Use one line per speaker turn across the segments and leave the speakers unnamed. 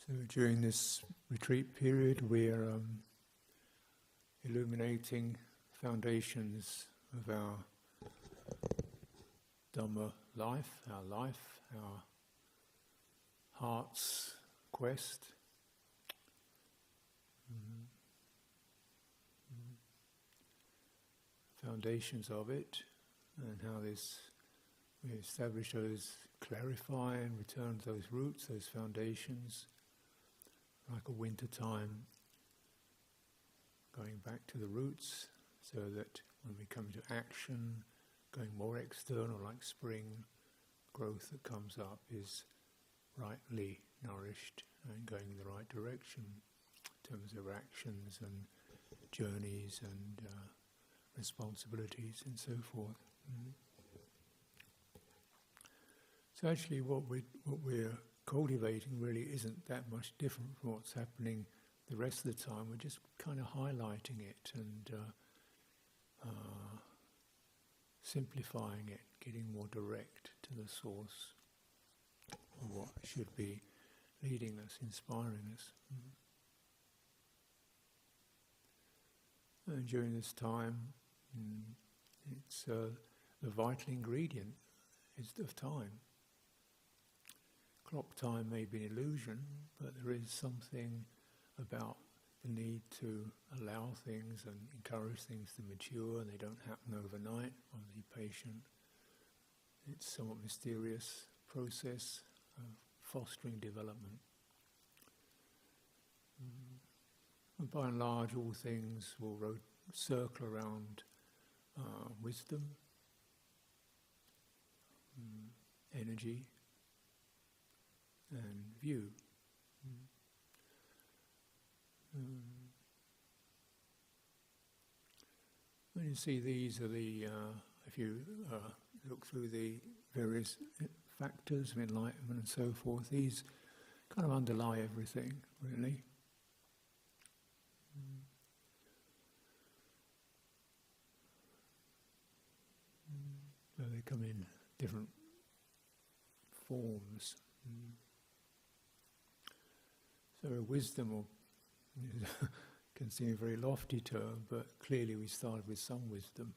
So during this retreat period, we're illuminating foundations of our Dhamma life, our heart's quest. Foundations of it, and how we establish those, clarify and return to those roots, those foundations, like a winter time, going back to the roots, so that when we come to action, going more external, like spring, growth that comes up is rightly nourished and going in the right direction in terms of actions and journeys and responsibilities and so forth. So actually what we're cultivating really isn't that much different from what's happening the rest of the time. We're just kind of highlighting it and simplifying it, getting more direct to the source of what should be leading us, inspiring us. And during this time, it's the vital ingredient is of time. Clock time may be an illusion, but there is something about the need to allow things and encourage things to mature, and they don't happen overnight. One be patient. It's a somewhat mysterious process of fostering development. And by and large, all things will circle around wisdom, energy, and view. When you see these are the, if you look through the various factors of enlightenment and so forth, these kind of underlie everything, really. So they come in different forms. So wisdom can seem a very lofty term, but clearly we started with some wisdom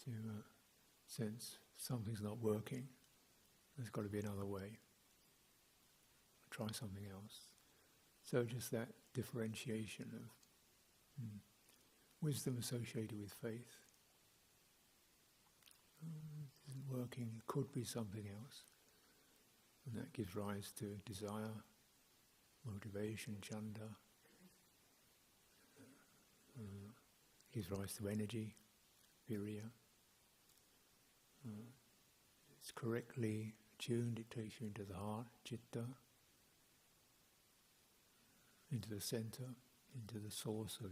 to sense something's not working. There's got to be another way. Try something else. So just that differentiation of wisdom associated with faith. Isn't working, it could be something else. And that gives rise to desire, motivation, chanda. Gives rise to energy, virya. It's correctly tuned, it takes you into the heart, citta, into the center, into the source of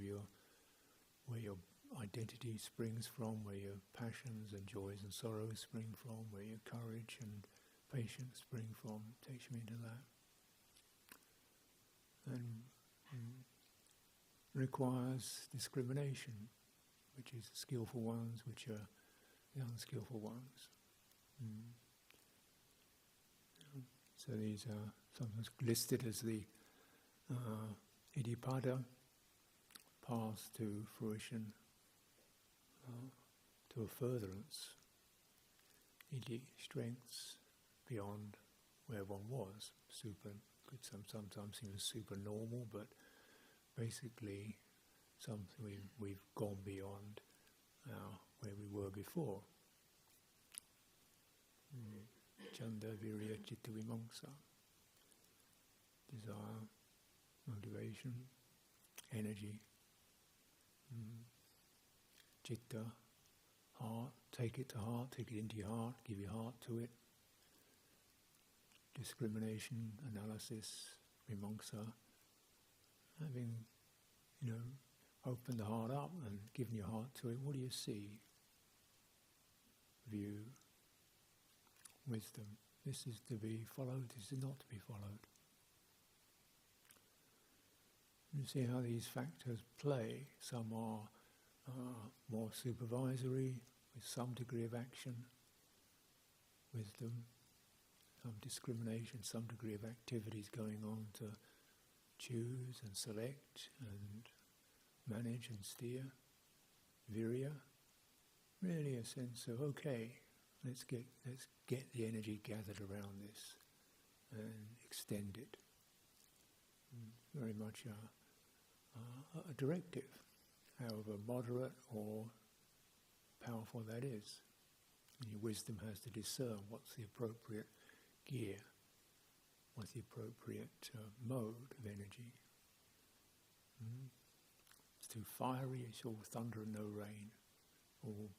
where your identity springs from, where your passions and joys and sorrows spring from, where your courage and patience spring from, takes you into that. And requires discrimination, which is the skillful ones, which are the unskillful ones. So these are sometimes listed as the iddhipada, paths to fruition, to a furtherance. Iddhi, strengths beyond where one was. Could sometimes seem super normal, but basically something we've gone beyond where we were before. Chanda, virya, citta, vimamsa. Desire, motivation, energy. Citta, heart, take it to heart, take it into your heart, give your heart to it. Discrimination, analysis, vimamsa. Having, opened the heart up and given your heart to it, what do you see? View, wisdom. This is to be followed, this is not to be followed. You see how these factors play. Some are more supervisory, with some degree of action, wisdom. some discrimination, some degree of activities going on to choose and select and manage and steer. Virya, really a sense of, okay, let's get the energy gathered around this and extend it. Very much a directive, however moderate or powerful that is. And your wisdom has to discern what's the appropriate gear, what's the appropriate mode of energy. It's too fiery, it's all thunder and no rain, all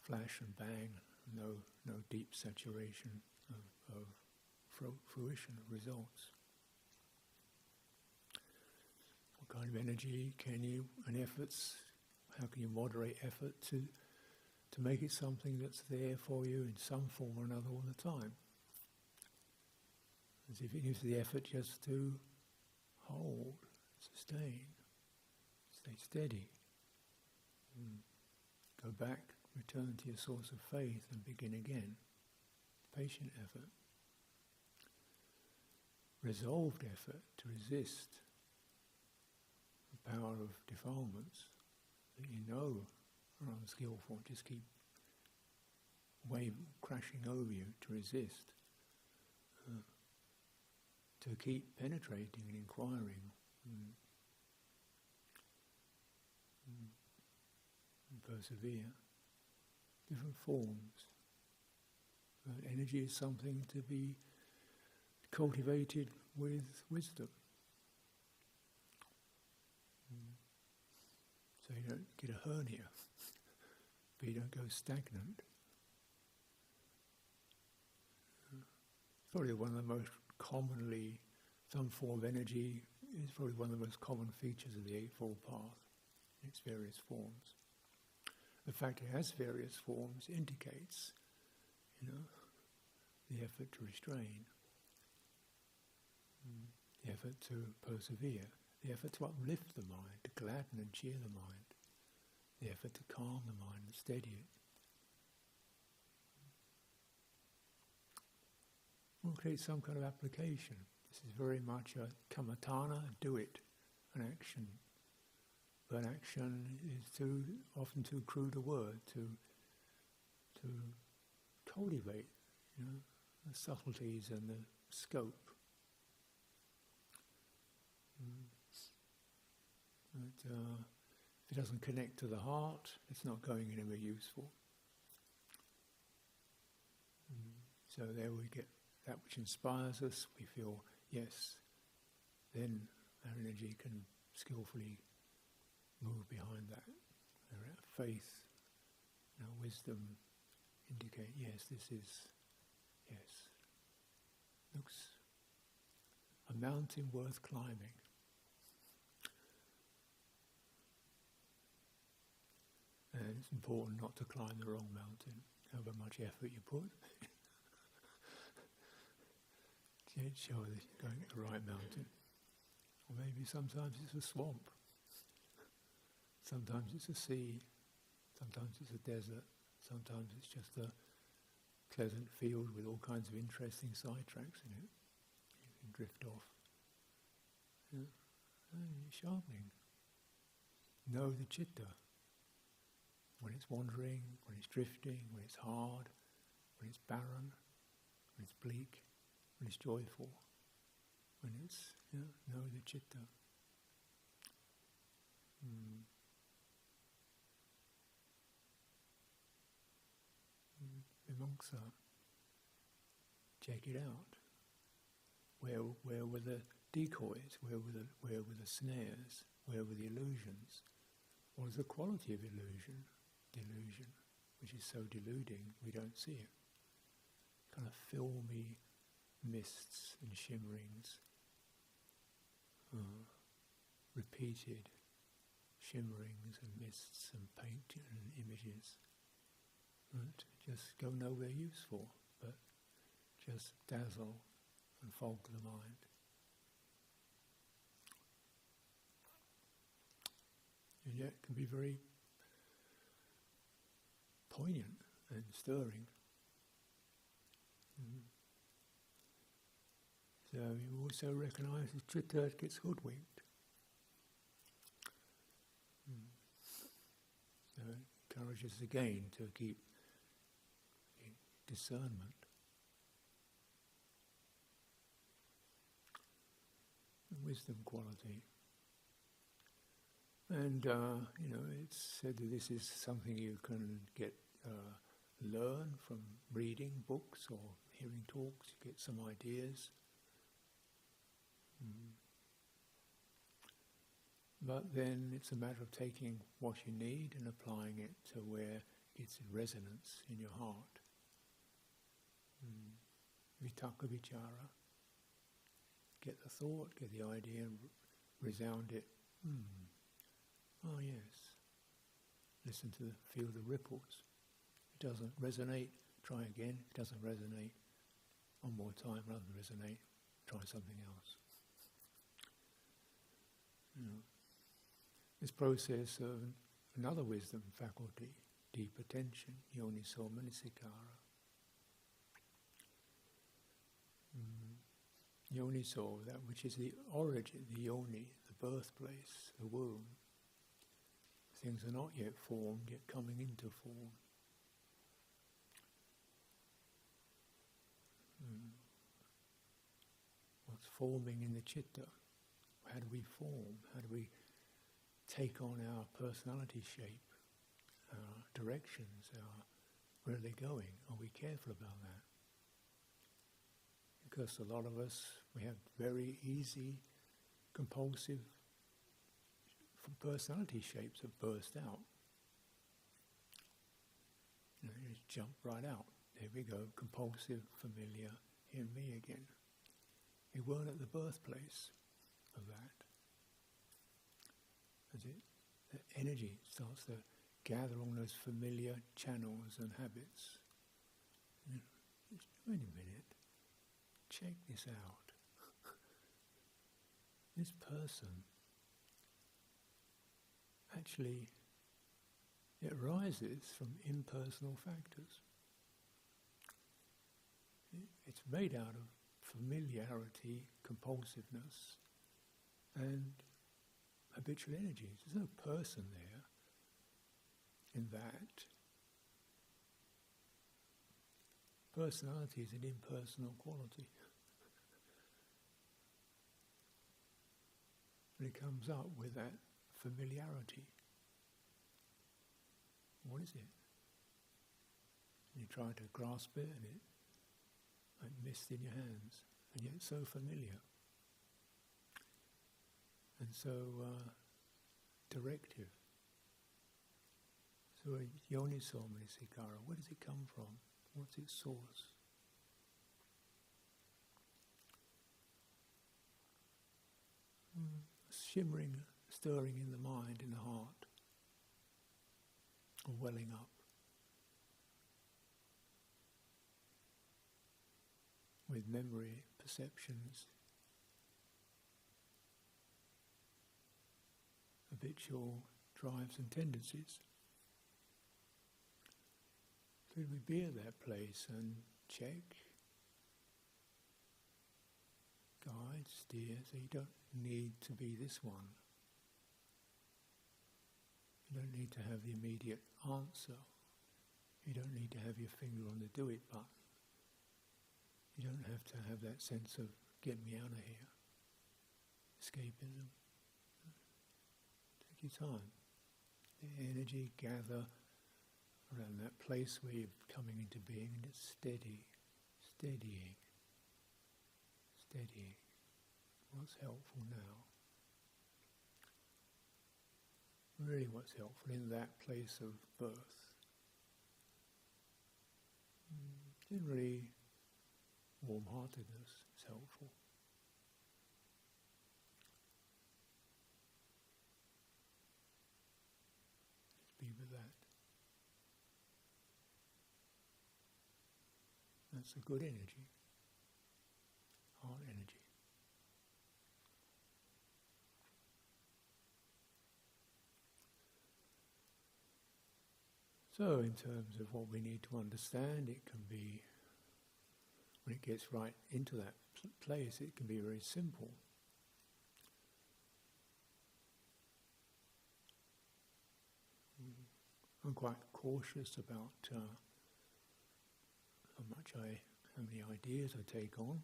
flash and bang, no deep saturation of fruition, of results. What kind of energy can you, and efforts, how can you moderate effort to make it something that's there for you in some form or another all the time? As if it gives the effort just to hold, sustain, stay steady. Go back, return to your source of faith and begin again. Patient effort. Resolved effort to resist the power of defilements that you know are unskillful, just keep crashing over you, to resist. To keep penetrating and inquiring and persevere. Different forms. But energy is something to be cultivated with wisdom. So you don't get a hernia, but you don't go stagnant. Probably one of the most commonly, some form of energy is probably one of the most common features of the Eightfold Path in its various forms. The fact it has various forms indicates, the effort to restrain, the effort to persevere, the effort to uplift the mind, to gladden and cheer the mind, the effort to calm the mind and steady it. We'll create some kind of application. This is very much a kammatthana, do it, an action. But action is often too crude a word to cultivate, the subtleties and the scope. But if it doesn't connect to the heart, it's not going anywhere useful. So there we get that which inspires us, we feel, yes, then our energy can skillfully move behind that. Our faith, our wisdom indicate, yes, looks a mountain worth climbing. And it's important not to climb the wrong mountain, however much effort you put. It shows that you're going at the right mountain. Or maybe sometimes it's a swamp. Sometimes it's a sea. Sometimes it's a desert. Sometimes it's just a pleasant field with all kinds of interesting sidetracks in it. You can drift off. Sharpening. Know the citta. When it's wandering, when it's drifting, when it's hard, when it's barren, when it's bleak, when it's joyful, when it's, know the citta. Vimamsa. Check it out. Where were the decoys? Where were the snares? Where were the illusions? What was the quality of illusion? Delusion, which is so deluding we don't see it. Kind of filmy mists and shimmerings, repeated shimmerings and mists and paint and images that just go nowhere useful, but just dazzle and fog the mind. And yet can be very poignant and stirring. So you also recognise that Chithurst gets hoodwinked. So it encourages us again to keep discernment. Wisdom quality. And, it's said that this is something you can learn from reading books or hearing talks. You get some ideas. But then it's a matter of taking what you need and applying it to where it's in resonance in your heart. Vitaka vichara. Get the thought, get the idea, and resound it. Oh yes. Listen to feel the ripples. If it doesn't resonate, try again. If it doesn't resonate, one more time, rather than resonate, try something else. This process of another wisdom faculty, deep attention, yoniso manasikara. Yoniso, that which is the origin, the yoni, the birthplace, the womb. Things are not yet formed, yet coming into form. What's forming in the citta? How do we form? How do we take on our personality shape, our directions, where are they going? Are we careful about that? Because a lot of us, we have very easy, compulsive personality shapes that burst out. You just jump right out. There we go, compulsive, familiar, here me again. We weren't at the birthplace of that. As that energy starts to gather on those familiar channels and habits. Wait a minute. Check this out. This person, actually, it arises from impersonal factors. It's made out of familiarity, compulsiveness, and habitual energies. There's no person there in that. Personality is an impersonal quality. And it comes up with that familiarity. What is it? You try to grasp it and it like mist in your hands, and yet so familiar. And so directive. So yoniso manasikara, where does it come from? What's its source? Shimmering, stirring in the mind, in the heart, or welling up. With memory, perceptions, habitual drives and tendencies. So we be at that place and check, guide, steer, so you don't need to be this one. You don't need to have the immediate answer. You don't need to have your finger on the do it button. You don't have to have that sense of get me out of here. Escapism. Take your time. The energy gather around that place where you're coming into being, and it's steady, steadying, steadying. What's helpful now? Really what's helpful in that place of birth. Generally, warm-heartedness is helpful. Just be with that. That's a good energy, heart energy. So in terms of what we need to understand, it can be when it gets right into that place, it can be very simple. I'm quite cautious about how many ideas I take on.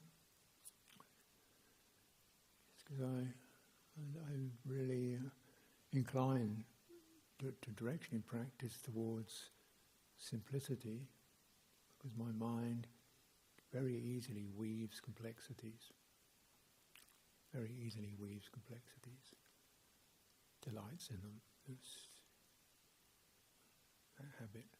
It's because I'm really inclined to direction in practice towards simplicity, because my mind very easily weaves complexities. Delights in them. It's that habit.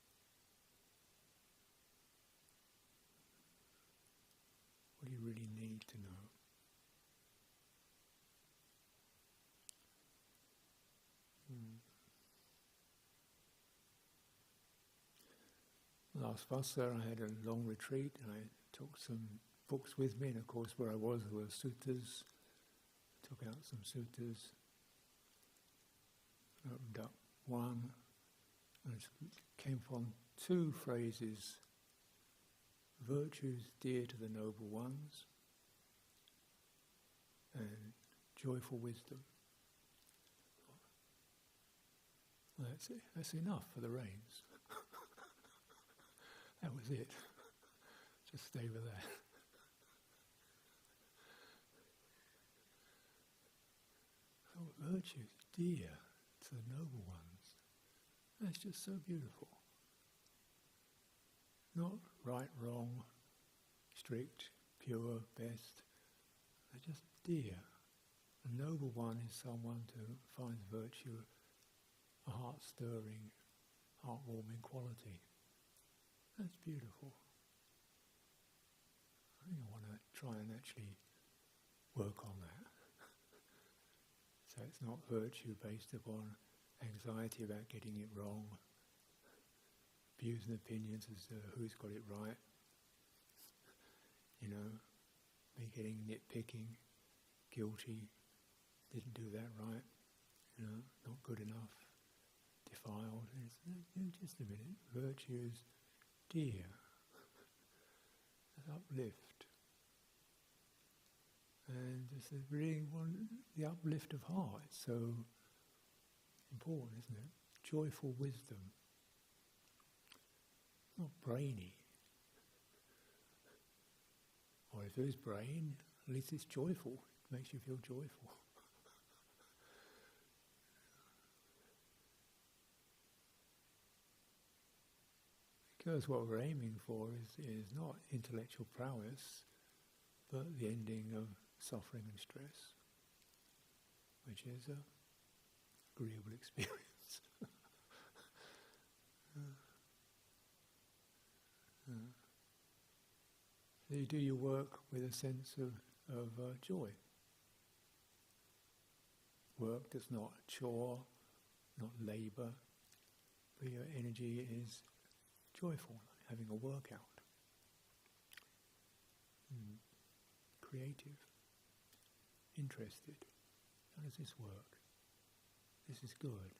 What do you really need to know? Last Vasa I had a long retreat and I took some books with me, and of course where I was there were suttas. Took out some suttas, opened up one, and came upon two phrases: virtues dear to the noble ones and joyful wisdom. Well, that's it. That's enough for the reins. That was it. Just stay with that. Oh, virtues dear to the noble ones. That's just so beautiful. Not right, wrong, strict, pure, best. They're just dear. A noble one is someone who finds virtue a heart-stirring, heart-warming quality. That's beautiful. I think I want to try and actually work on that. So it's not virtue based upon anxiety about getting it wrong, views and opinions as to who's got it right, me getting nitpicking, guilty, didn't do that right, not good enough, defiled. It's just a minute, virtues dear, uplift. And this is really the uplift of heart. It's so important, isn't it? Joyful wisdom. Not brainy. Or if there is brain, at least it's joyful. It makes you feel joyful. Because what we're aiming for is not intellectual prowess, but the ending of suffering and stress, which is an agreeable experience. So you do your work with a sense of joy. Work that's not a chore, not labour, but your energy is joyful, like having a workout. Creative, interested. How does this work? This is good.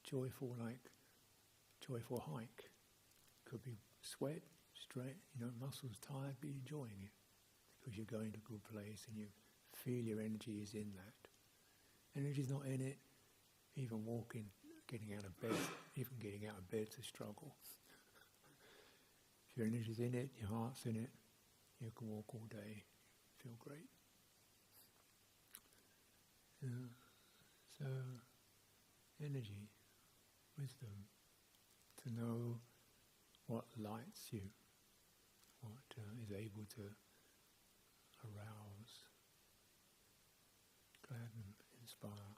Joyful, like joyful hike. Could be sweat, straight, muscles tired, but you're enjoying it because you're going to a good place and you feel your energy is in that. Energy's not in it. Even walking, getting out of bed's a struggle. If your energy's in it, your heart's in it, you can walk all day, feel great. So, energy, wisdom, to know what lights you, what is able to arouse, gladden, inspire.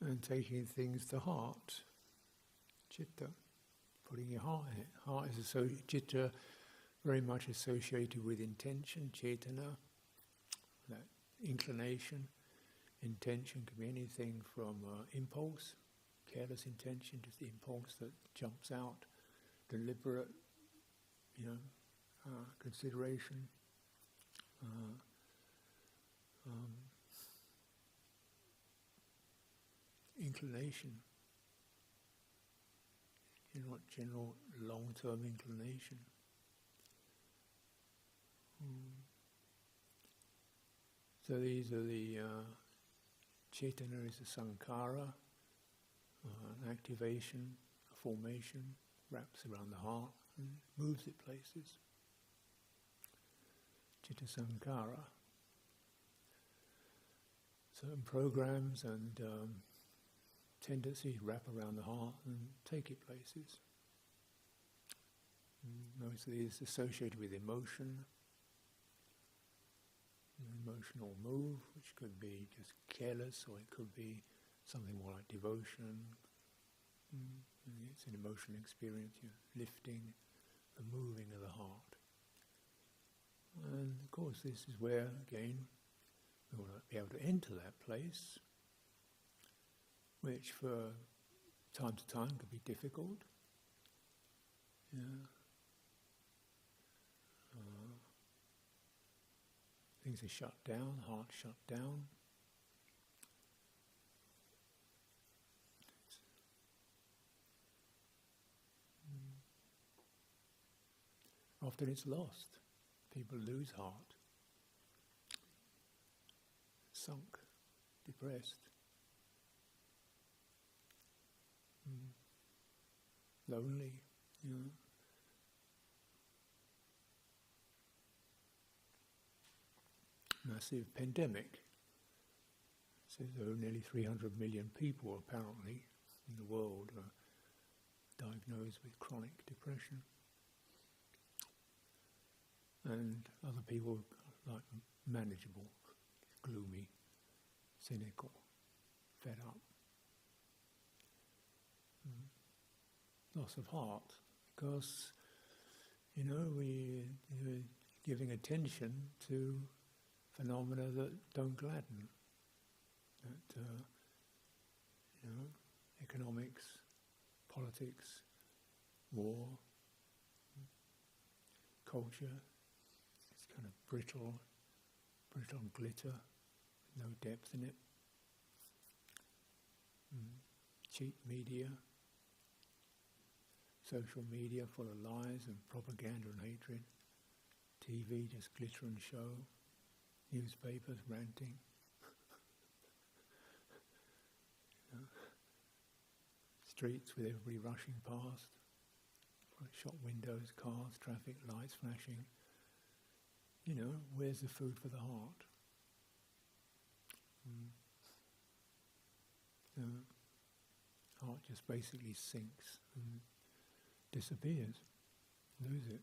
And taking things to heart, citta, putting your heart in it. Heart is citta, very much associated with intention, cetana, that inclination. intention can be anything from impulse, careless intention, just the impulse that jumps out, deliberate, consideration, inclination, general long-term inclination. So these are the Cetana is a sankhara, an activation, a formation, wraps around the heart and moves it places. Citta sankhara. Certain programs and tendencies wrap around the heart and take it places. Mostly it's associated with emotion, an emotional move, which could be just careless, or it could be something more like devotion. It's an emotional experience, lifting, the moving of the heart. And of course this is where, again, we want to be able to enter that place, which for time to time can be difficult. Things are shut down, heart shut down. Often it's lost. People lose heart. Sunk, depressed. Lonely, Massive pandemic. So there are nearly 300 million people apparently in the world are diagnosed with chronic depression. And other people like manageable, gloomy, cynical, fed up. Loss of heart, because we're giving attention to phenomena that don't gladden, that economics, politics, war, culture. It's kind of brittle glitter, no depth in it. Cheap media, social media full of lies and propaganda and hatred. TV just glitter and show. Newspapers ranting. Streets with everybody rushing past. Shop windows, cars, traffic lights flashing. Where's the food for the heart? Heart just basically sinks and disappears. Lose it.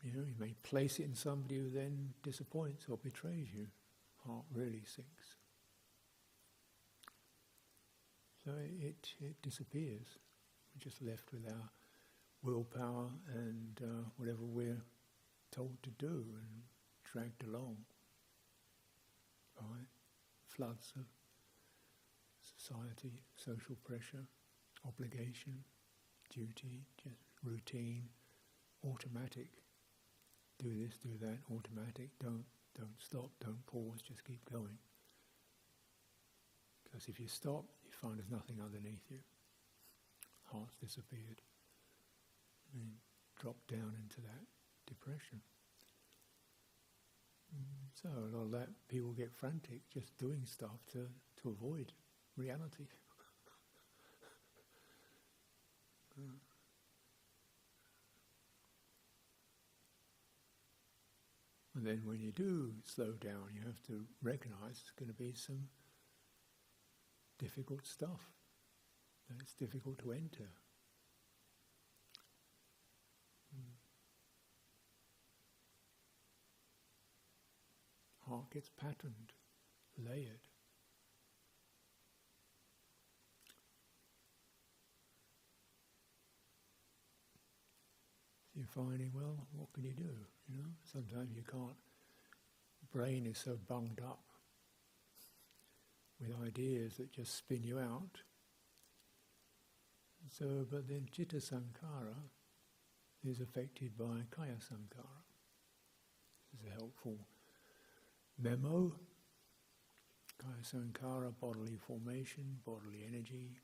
You may place it in somebody who then disappoints or betrays you. Heart really sinks. So it disappears. We're just left with our willpower and whatever we're told to do and dragged along by floods of society, social pressure, obligation, duty, just routine, automatic. Do this, do that, automatic. Don't stop, don't pause, just keep going. Because if you stop, you find there's nothing underneath you. Heart's disappeared. And drop down into that depression. So a lot of that, people get frantic just doing stuff to avoid reality. And then when you do slow down, you have to recognize there's going to be some difficult stuff. And it's difficult to enter. Heart gets patterned, layered. You're finding, well, what can you do? Sometimes you can't brain is so bunged up with ideas that just spin you out. So, but then Citta Sankhara is affected by Kaya Sankhara. This is a helpful memo. Kaya Sankhara, bodily formation, bodily energy.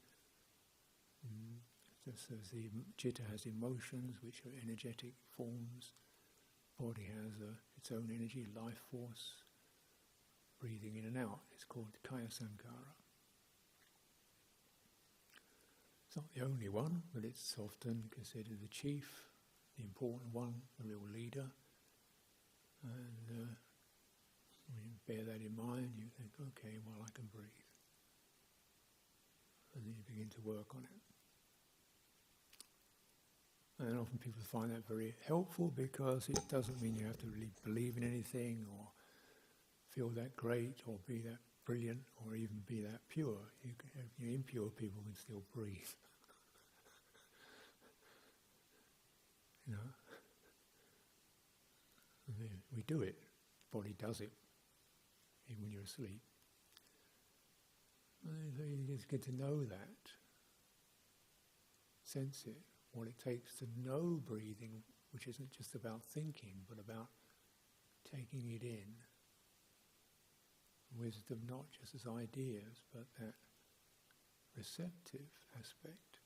Just as the Citta has emotions, which are energetic forms, body has its own energy, life force, breathing in and out. It's called Kaya Sankhara. It's not the only one, but it's often considered the chief, the important one, the real leader. And when you bear that in mind, you think, okay, well, I can breathe. And then you begin to work on it. And often people find that very helpful because it doesn't mean you have to really believe in anything or feel that great or be that brilliant or even be that pure. Impure people can still breathe. You know? We do it. The body does it, even when you're asleep. And so you just get to know that, sense it, what it takes to know breathing, which isn't just about thinking, but about taking it in. Wisdom not just as ideas, but that receptive aspect.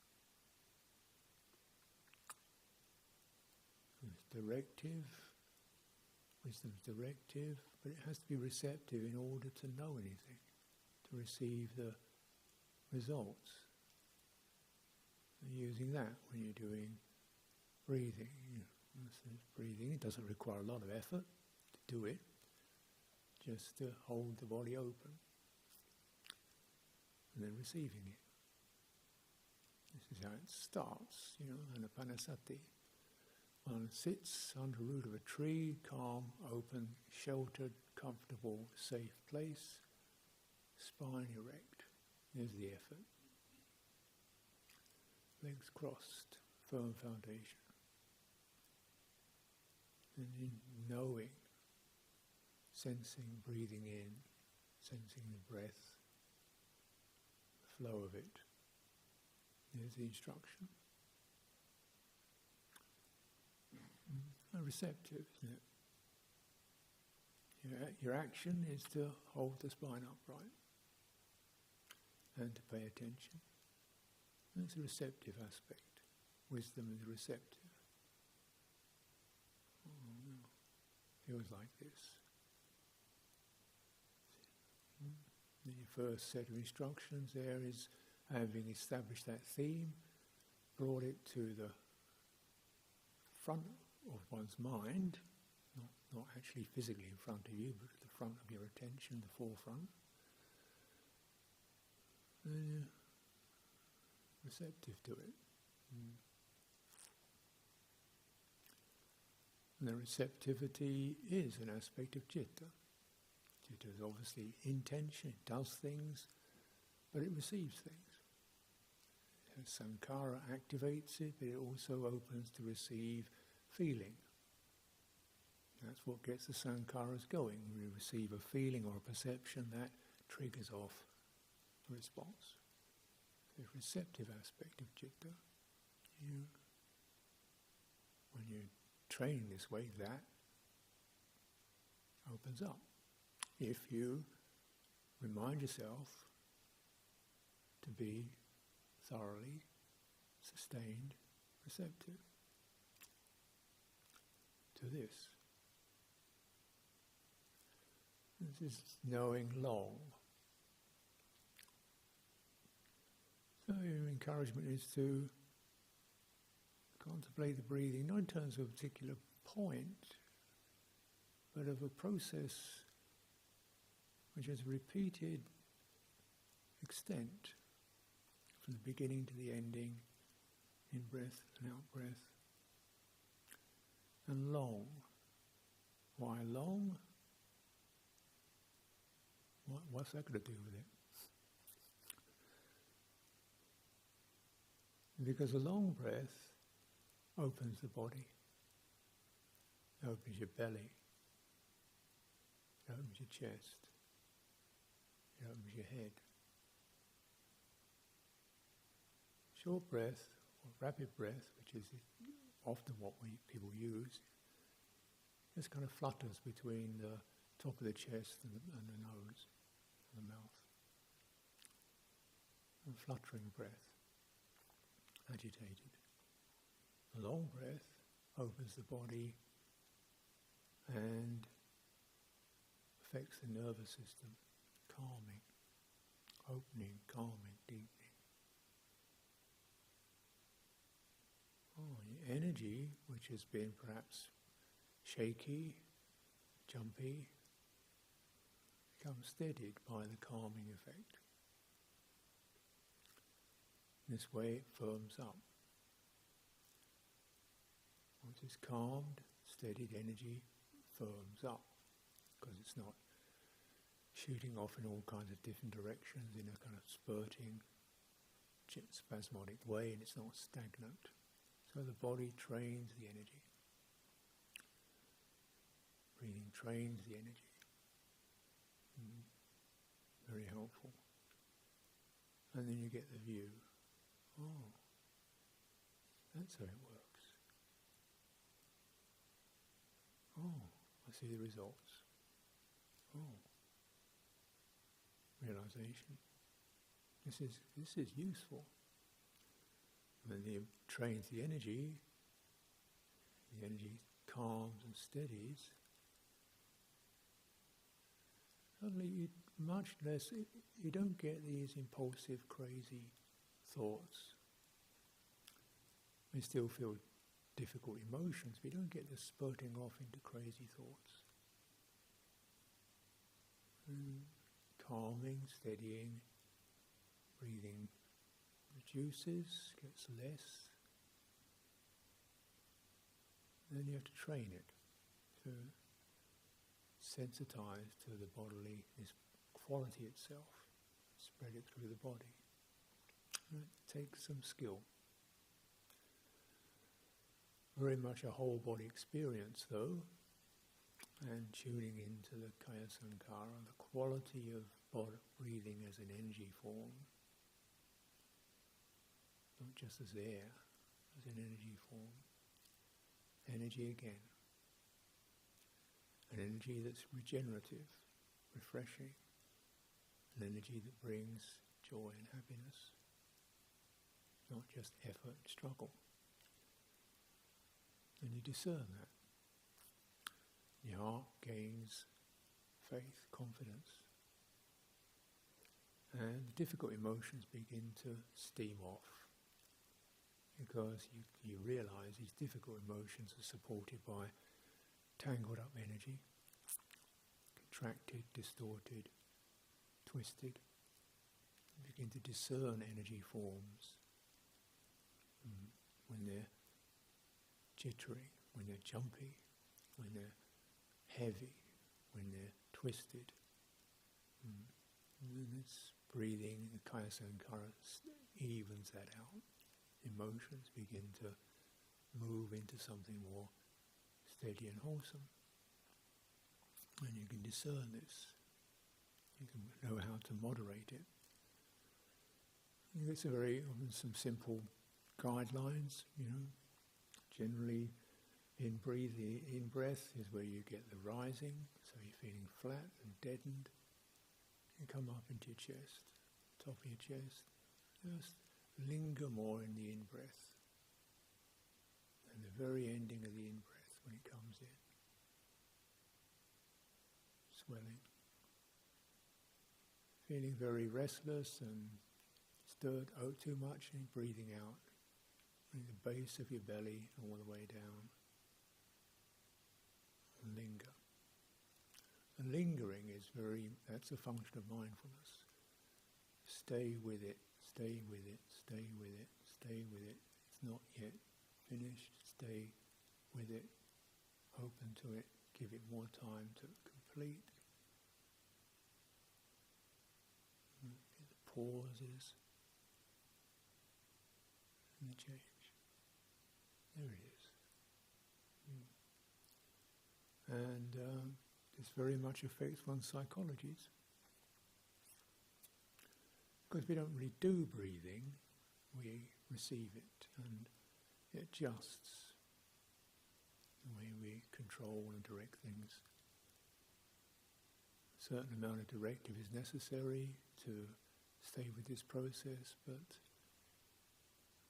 It's directive, wisdom's directive, but it has to be receptive in order to know anything, to receive the results. And using that when you're doing breathing. Breathing, it doesn't require a lot of effort to do it, just to hold the body open and then receiving it. This is how it starts, anapanasati. One sits under the root of a tree, calm, open, sheltered, comfortable, safe place, spine erect. There's the effort. Legs crossed, firm foundation. And in knowing, sensing, breathing in, sensing the breath, the flow of it. There's the instruction. Receptive, isn't it? Your action is to hold the spine upright and to pay attention. That's a receptive aspect. Wisdom is receptive. Oh no, feels like this. Then your first set of instructions there is, having established that theme, brought it to the front of one's mind, not actually physically in front of you, but at the front of your attention, the forefront. And you're receptive to it. And the receptivity is an aspect of citta. Citta is obviously intention, it does things, but it receives things. Sankhara activates it, but it also opens to receive feeling. That's what gets the sankharas going. When we receive a feeling or a perception, that triggers off the response. The receptive aspect of citta. When you're training this way, that opens up. If you remind yourself to be thoroughly, sustained, receptive to this. This is knowing long. So your encouragement is to contemplate the breathing, not in terms of a particular point, but of a process which has repeated extent from the beginning to the ending, in breath and out breath. And long. Why long? What's that got to do with it? Because a long breath opens the body, opens your belly, It opens your chest. It opens your head. Short breath, or rapid breath, which is often what people use, just kind of flutters between the top of the chest and the nose and the mouth. A fluttering breath, agitated. A long breath opens the body and affects the nervous system, calming, opening, calming, deepening. The energy, which has been perhaps shaky, jumpy, becomes steadied by the calming effect. This way it firms up. Once it's calmed, steadied energy firms up, because it's not shooting off in all kinds of different directions in a kind of spurting, spasmodic way, and it's not stagnant. So the body trains the energy. Breathing trains the energy. Very helpful. And then you get the view. Oh, that's how it works. Oh, I see the results. Oh, realization. This is useful. When it trains the energy calms and steadies, suddenly you don't get these impulsive, crazy thoughts. You still feel difficult emotions, but you don't get the spurting off into crazy thoughts. Calming, steadying, breathing reduces, gets less. Then you have to train it to sensitize to the bodily, this quality itself, spread it through the body. It takes some skill. Very much a whole body experience though, and tuning into the Kaya Sankara, the quality of breathing as an energy form, not just as air, as an energy form. Energy again. An energy that's regenerative, refreshing, an energy that brings joy and happiness, not just effort and struggle. And you discern that. Your heart gains faith, confidence, and the difficult emotions begin to steam off, because you realize these difficult emotions are supported by tangled up energy, contracted, distorted, twisted. You begin to discern energy forms when they're jittery, when they're jumpy, when they're heavy, when they're twisted. And this breathing, the Kaya Sankara evens that out. Emotions begin to move into something more steady and wholesome. And you can discern this. You can know how to moderate it. It's some simple guidelines, Generally, in breath is where you get the rising, so you're feeling flat and deadened. You come up into your chest, top of your chest. Just linger more in the in-breath. And the very ending of the in-breath when it comes in. Swelling. Feeling very restless and stirred out too much, and breathing out. Bring the base of your belly all the way down. And linger. And lingering that's a function of mindfulness. Stay with it, stay with it, stay with it, stay with it. It's not yet finished. Stay with it, open to it, give it more time to complete. Get the pauses and the change. There it is. And this very much affects one's psychologies. Because we don't really do breathing, we receive it, and it adjusts the way we control and direct things. A certain amount of directive is necessary to stay with this process, but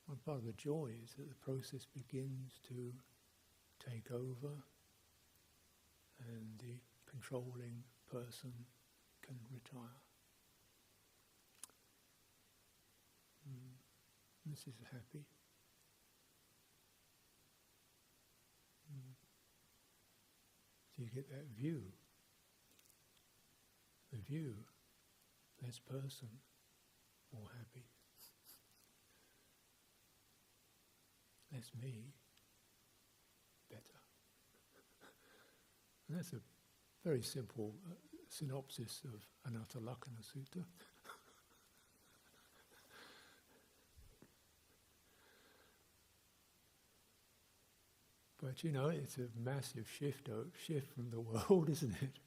one part of the joy is that the process begins to take over, and the controlling person can retire. This is happy. So you get that view. The view, less person, more happy. Less me, better. And that's a very simple synopsis of Anatta Lakkhana Sutta. But it's a massive shift from the world, isn't it?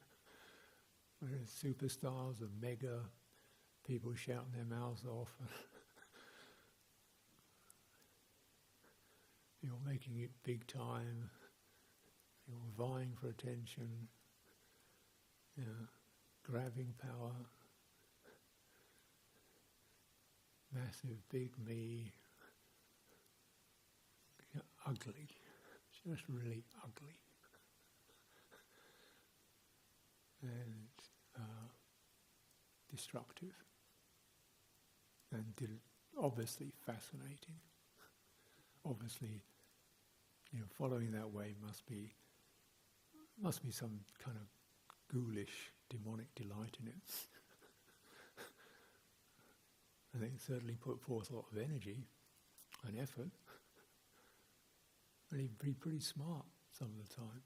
Whereas superstars are mega, people shouting their mouths off. You're making it big time. You're vying for attention. Grabbing power. Massive, big me. Ugly. Just really ugly. And destructive. And obviously fascinating. Obviously, following that way must be some kind of ghoulish, demonic delight in it. I think it certainly put forth a lot of energy and effort. And he'd be pretty smart some of the time.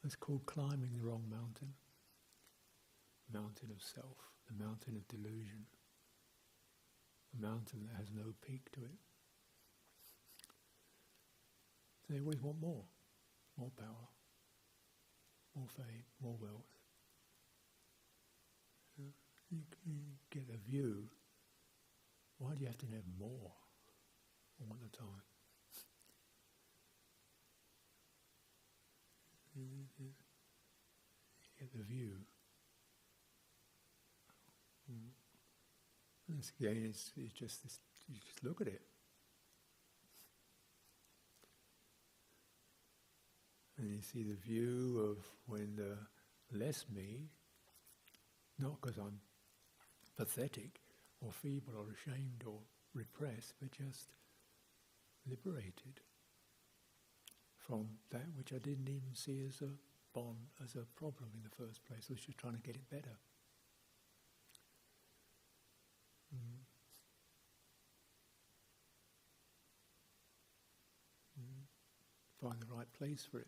It's called climbing the wrong mountain. The mountain of self, the mountain of delusion. A mountain that has no peak to it. So they always want more power, more fame, more wealth. You get a view. Why do you have to have more all the time? You get the view. And this again, it's just this. You just look at it. And you see the view of when the less me, not because I'm pathetic or feeble or ashamed or repressed, but just liberated from that which I didn't even see as a bond, as a problem in the first place. I was just trying to get it better. Find the right place for it.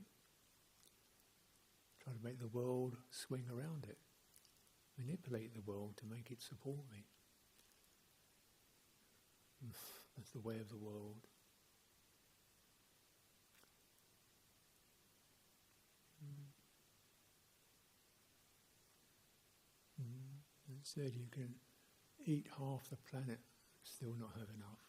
Try to make the world swing around it. Manipulate the world to make it support me. That's the way of the world. It said you can eat half the planet, still not have enough.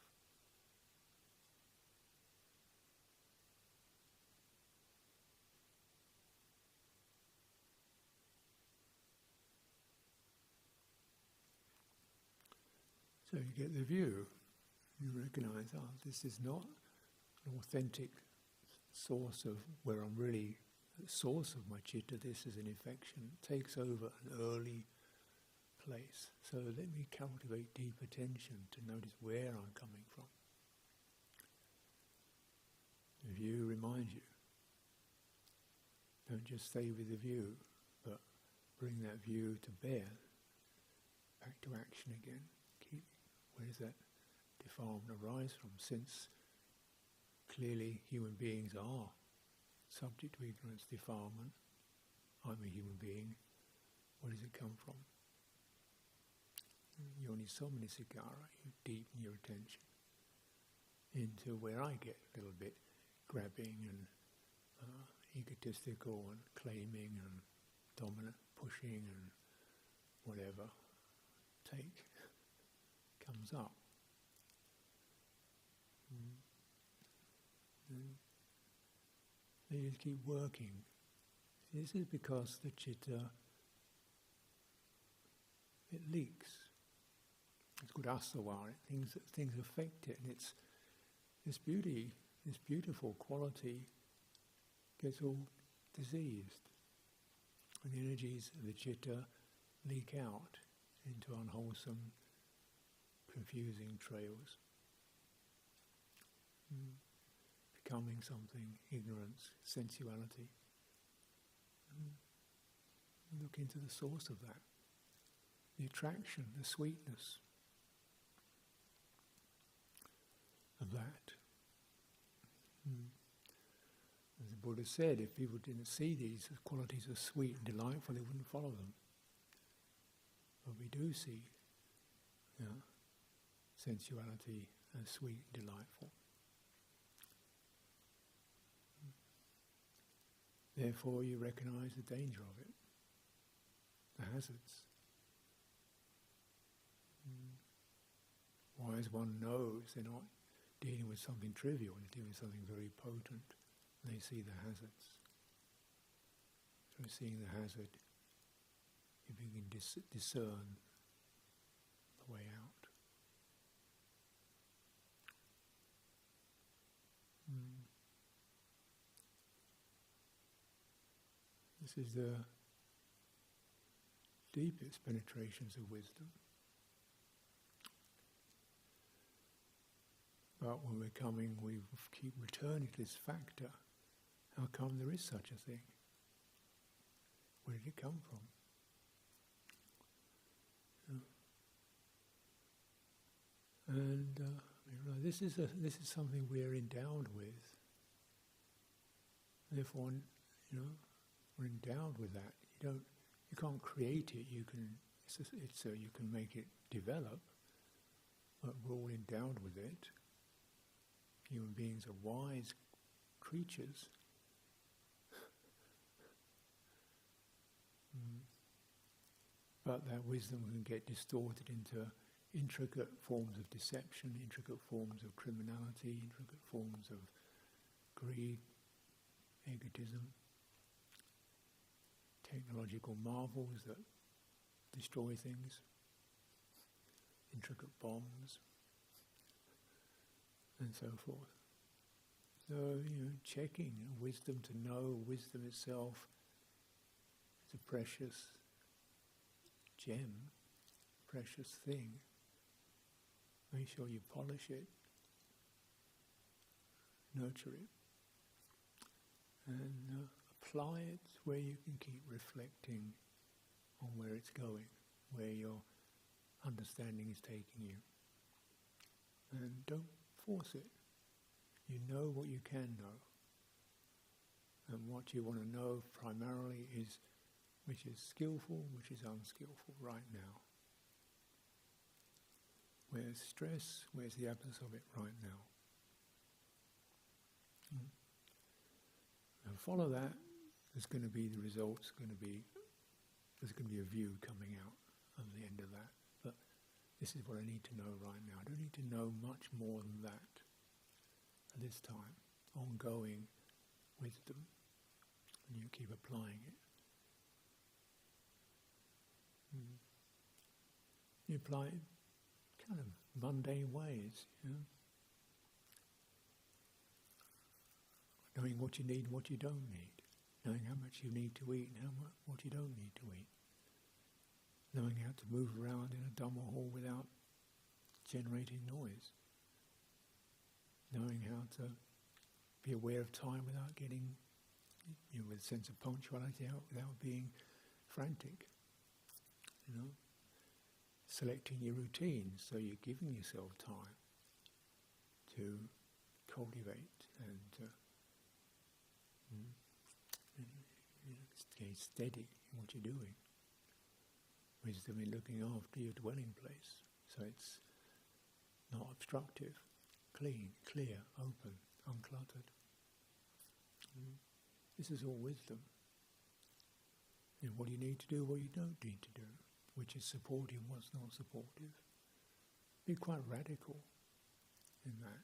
So you get the view, you recognize, this is not an authentic source of where I'm really, the source of my citta. This is an infection. It takes over an early place. So let me cultivate deep attention to notice where I'm coming from. The view reminds you. Don't just stay with the view, but bring that view to bear. Back to action again. Where does that defilement arise from? Since clearly human beings are subject to ignorance, defilement, I'm a human being, where does it come from? Yoni Somni Sigara, you deepen your attention into where I get a little bit grabbing and egotistical and claiming and dominant, pushing and whatever comes up. You just keep working. This is because the citta, it leaks. It's called asava. Things affect it, and it's this beauty, this beautiful quality gets all diseased, and the energies of the citta leak out into unwholesome, confusing trails, becoming something, ignorance, sensuality. Look into the source of that, the attraction, the sweetness of that. As the Buddha said, if people didn't see these qualities as sweet and delightful, they wouldn't follow them. But we do see sensuality as sweet and delightful. Therefore, you recognize the danger of it, the hazards. Wise one knows they're not dealing with something trivial, they're dealing with something very potent. They see the hazards. Through seeing the hazard, you begin to discern the way out. This is the deepest penetrations of wisdom. But when we're coming, we keep returning to this factor. How come there is such a thing? Where did it come from? And this is something we're endowed with. Therefore, we're endowed with that. You can't create it. You can make it develop, but we're all endowed with it. Human beings are wise creatures. But that wisdom can get distorted into intricate forms of deception, intricate forms of criminality, intricate forms of greed, egotism, technological marvels that destroy things, intricate bombs, and so forth. So, checking wisdom to know wisdom itself is a precious gem, precious thing. Make sure you polish it, nurture it, and apply it where you can keep reflecting on where it's going, where your understanding is taking you. And don't force it. You know what you can know. And what you want to know primarily is which is skillful, which is unskillful right now. Where's stress, where's the absence of it right now. And follow that, there's going to be the results, there's going to be a view coming out at the end of that. But this is what I need to know right now. I don't need to know much more than that at this time. Ongoing wisdom, and you keep applying it. You apply it kind of mundane ways, knowing what you need and what you don't need, knowing how much you need to eat and what you don't need to eat, knowing how to move around in a Dhamma hall without generating noise, knowing how to be aware of time without getting, with a sense of punctuality, without being frantic, selecting your routine, so you're giving yourself time to cultivate and stay steady in what you're doing. Wisdom in looking after your dwelling place, so it's not obstructive, clean, clear, open, uncluttered. This is all wisdom. You know, what do you need to do, what you don't need to do, which is supportive, what's not supportive. Be quite radical in that.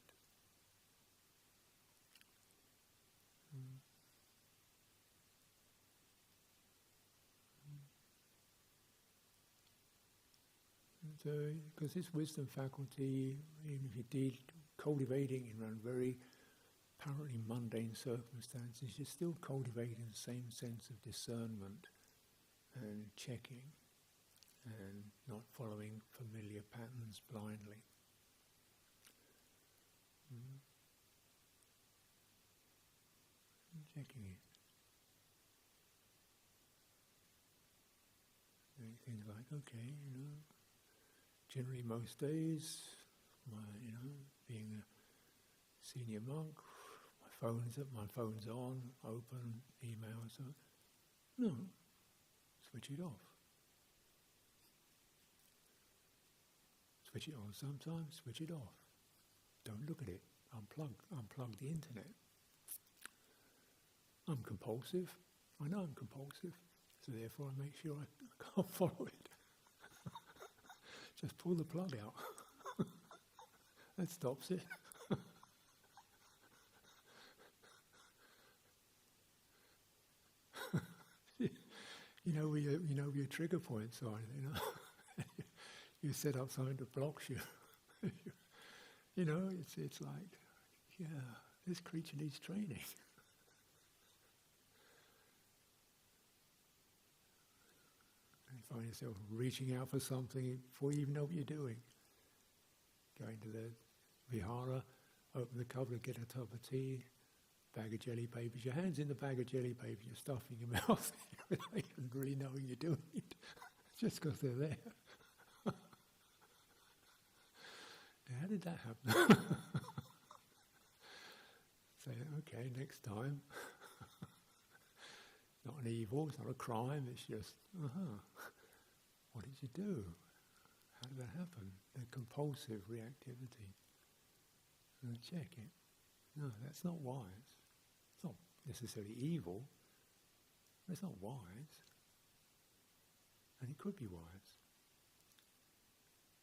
So, because this wisdom faculty, even if you deal cultivating in around very apparently mundane circumstances, you're still cultivating the same sense of discernment and checking and not following familiar patterns blindly. Checking it. Doing things like, okay, generally most days, being a senior monk, my phone's on, open, emails, no, switch it off. Switch it on sometimes, switch it off. Don't look at it, unplug the internet. I'm compulsive, I know I'm compulsive, so therefore I make sure I can't follow it. Just pull the plug out. That stops it. Where your trigger points are, you set up something that blocks you. It's like, yeah, this creature needs training. You find yourself reaching out for something before you even know what you're doing. Going to the vihara, open the cupboard, get a cup of tea, bag of jelly babies. Your hand's in the bag of jelly babies, you're stuffing your mouth without even really knowing you're doing it, just because they're there. How did that happen? Say, okay, next time. Not an evil, it's not a crime, it's just, what did you do? How did that happen? The compulsive reactivity. And check it. No, that's not wise. It's not necessarily evil, but it's not wise. And it could be wise.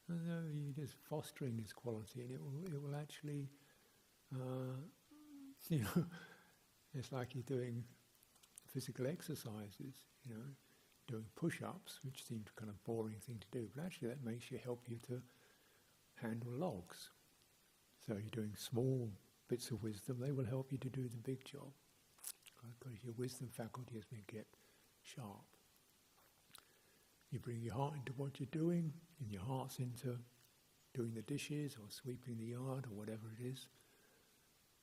And you're just fostering this quality, and it will actually, it's like you're doing physical exercises, doing push-ups, which seems kind of boring thing to do, but actually that makes you help you to handle logs. So you're doing small bits of wisdom, they will help you to do the big job, because your wisdom faculty has been kept sharp. You bring your heart into what you're doing, and your heart's into doing the dishes or sweeping the yard or whatever it is.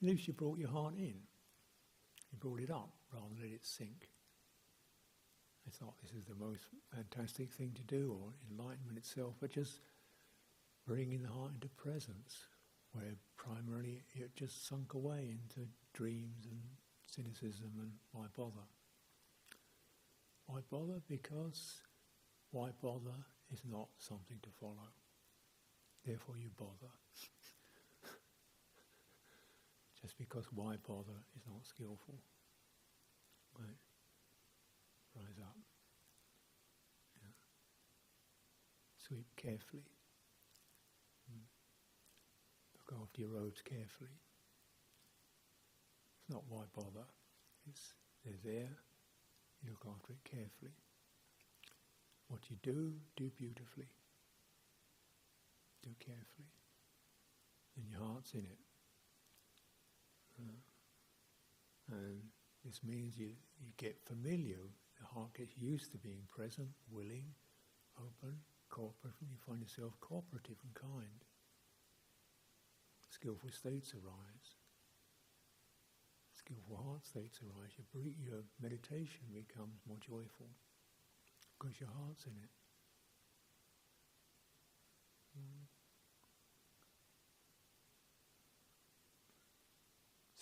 At least you brought your heart in. You brought it up rather than let it sink. It's not this is the most fantastic thing to do or enlightenment itself, but just bringing the heart into presence, where primarily it just sunk away into dreams and cynicism and why bother? Why bother? Because why bother is not something to follow. Therefore you bother. Just because why bother is not skillful. Right? Rise up. Yeah. Sweep carefully. Look after your robes carefully. It's not why bother. They're there. You look after it carefully. What you do beautifully. Do carefully. And your heart's in it. And this means you get familiar. The heart gets used to being present, willing, open, cooperative. You find yourself cooperative and kind. Skillful states arise. Skillful heart states arise. Your meditation becomes more joyful because your heart's in it.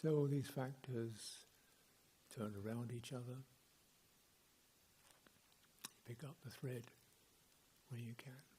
So all these factors turn around each other. Pick up the thread where you can.